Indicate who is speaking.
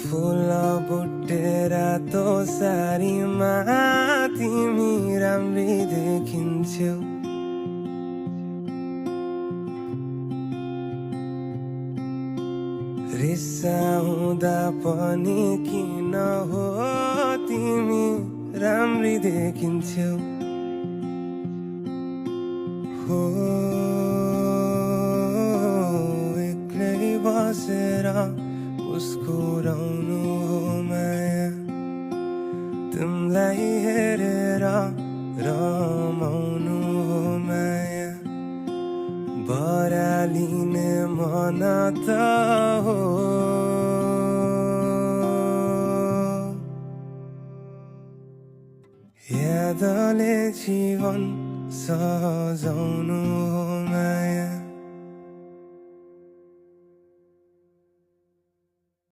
Speaker 1: फुल बुट्टेर तो सारीमा तिमी राम्री देखिन्छौ। रिसाउँदा पनि किन हो तिमी राम्री देखिन्छौ। हो एक्लै बसेर मुस्कुराउनु हो माया, तिमीलाई हेरेर रमाउनु हो माया, बरालिने मन त हो। यादले जीवन सजाउनु हो माया।